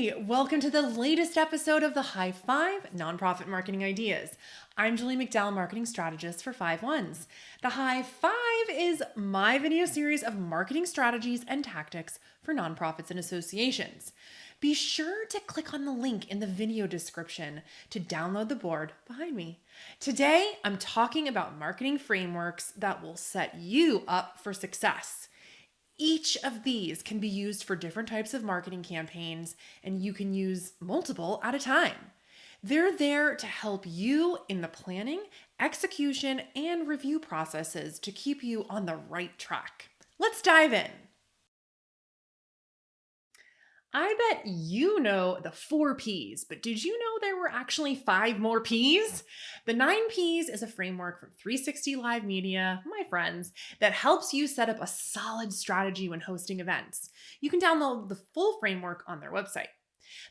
Hey, welcome to the latest episode of the High Five Nonprofit Marketing Ideas. I'm Julie McDowell, marketing strategist for 5-1s. The High Five is my video series of marketing strategies and tactics for nonprofits and associations. Be sure to click on the link in the video description to download the board behind me. Today, I'm talking about marketing frameworks that will set you up for success. Each of these can be used for different types of marketing campaigns, and you can use multiple at a time. They're there to help you in the planning, execution, and review processes to keep you on the right track. Let's dive in. I bet you know the 4 Ps, but did you know there were actually 5 more Ps? The 9 Ps is a framework from 360 Live Media, my friends, that helps you set up a solid strategy when hosting events. You can download the full framework on their website.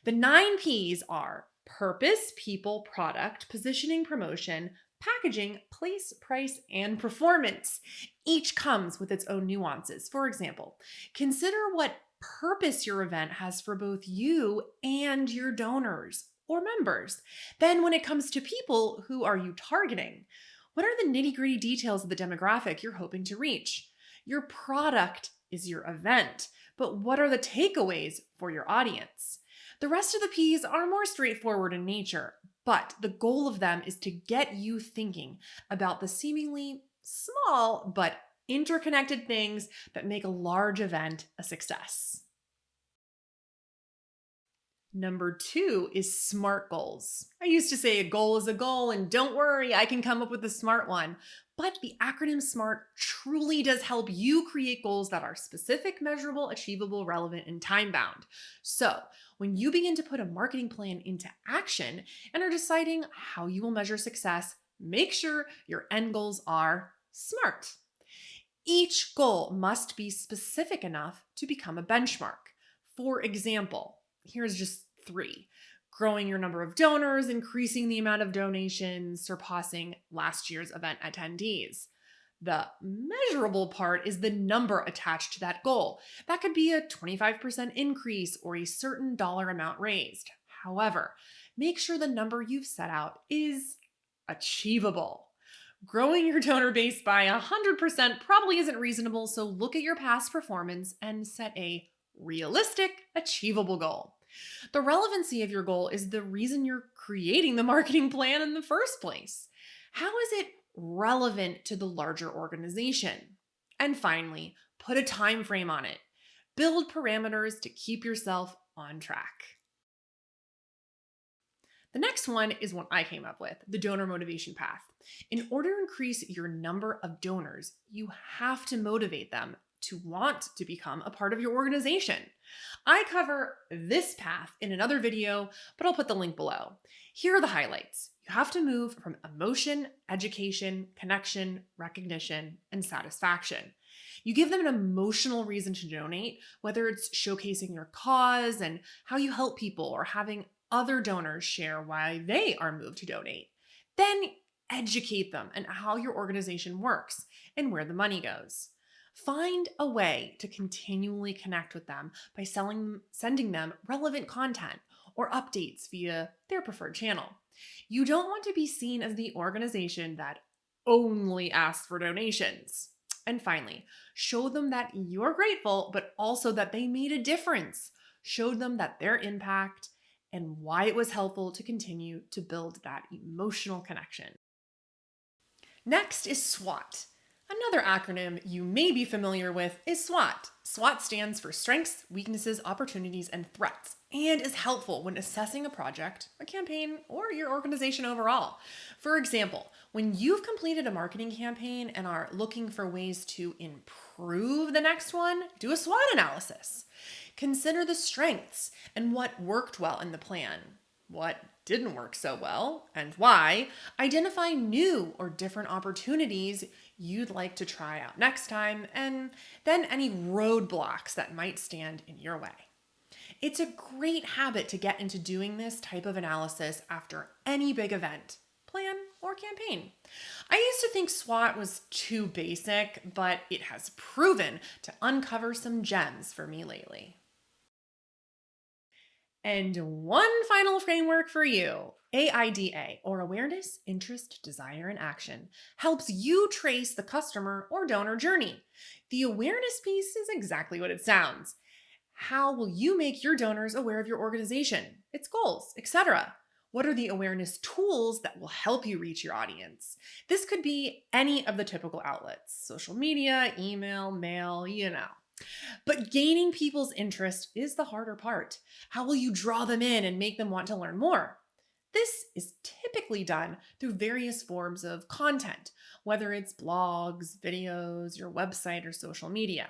The 9 Ps are purpose, people, product, positioning, promotion, packaging, place, price, and performance. Each comes with its own nuances. For example, consider what purpose your event has for both you and your donors or members. Then when it comes to people, who are you targeting? What are the nitty-gritty details of the demographic you're hoping to reach? Your product is your event, but what are the takeaways for your audience? The rest of the P's are more straightforward in nature, but the goal of them is to get you thinking about the seemingly small but interconnected things that make a large event a success. Number 2 is SMART goals. I used to say a goal is a goal, and don't worry, I can come up with a smart one. But the acronym SMART truly does help you create goals that are specific, measurable, achievable, relevant, and time-bound. So when you begin to put a marketing plan into action and are deciding how you will measure success, make sure your end goals are SMART. Each goal must be specific enough to become a benchmark. For example, here's just 3. Growing your number of donors, increasing the amount of donations, surpassing last year's event attendees. The measurable part is the number attached to that goal. That could be a 25% increase or a certain dollar amount raised. However, make sure the number you've set out is achievable. Growing your donor base by 100% probably isn't reasonable, so look at your past performance and set a realistic, achievable goal. The relevancy of your goal is the reason you're creating the marketing plan in the first place. How is it relevant to the larger organization? And finally, put a time frame on it. Build parameters to keep yourself on track. The next one is one I came up with, the donor motivation path. In order to increase your number of donors, you have to motivate them to want to become a part of your organization. I cover this path in another video, but I'll put the link below. Here are the highlights. You have to move from emotion, education, connection, recognition, and satisfaction. You give them an emotional reason to donate, whether it's showcasing your cause and how you help people or having other donors share why they are moved to donate. Then educate them on how your organization works and where the money goes. Find a way to continually connect with them by sending them relevant content or updates via their preferred channel. You don't want to be seen as the organization that only asks for donations. And finally, show them that you're grateful, but also that they made a difference. Show them that their impact and why it was helpful to continue to build that emotional connection. Next is SWOT. Another acronym you may be familiar with is SWOT. SWOT stands for Strengths, Weaknesses, Opportunities, and Threats, and is helpful when assessing a project, a campaign, or your organization overall. For example, when you've completed a marketing campaign and are looking for ways to improve the next one, do a SWOT analysis. Consider the strengths and what worked well in the plan, what didn't work so well, and why. Identify new or different opportunities you'd like to try out next time, and then any roadblocks that might stand in your way. It's a great habit to get into doing this type of analysis after any big event, plan, or campaign. I used to think SWOT was too basic, but it has proven to uncover some gems for me lately. And one final framework for you. AIDA, or Awareness, Interest, Desire, and Action, helps you trace the customer or donor journey. The awareness piece is exactly what it sounds. How will you make your donors aware of your organization, its goals, etc.? What are the awareness tools that will help you reach your audience? This could be any of the typical outlets: social media, email, mail. But gaining people's interest is the harder part. How will you draw them in and make them want to learn more? This is typically done through various forms of content, whether it's blogs, videos, your website, or social media.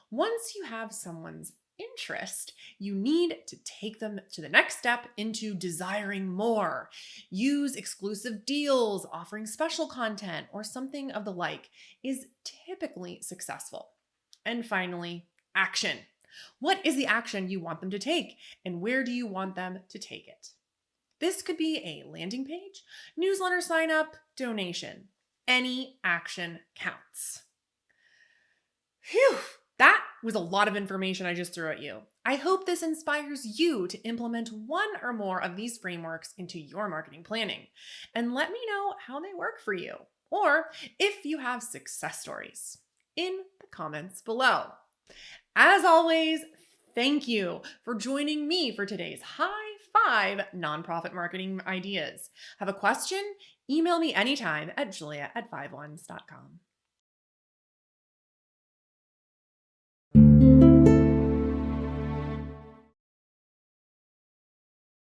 Once you have someone's interest, you need to take them to the next step into desiring more. Use exclusive deals, offering special content, or something of the like is typically successful. And finally, action. What is the action you want them to take, and where do you want them to take it? This could be a landing page, newsletter sign up, donation. Any action counts. Phew, that was a lot of information I just threw at you. I hope this inspires you to implement one or more of these frameworks into your marketing planning. And let me know how they work for you, or if you have success stories, in the comments below. As always, thank you for joining me for today's High 5 Nonprofit Marketing Ideas. Have a question? Email me anytime at julia@fiveones.com.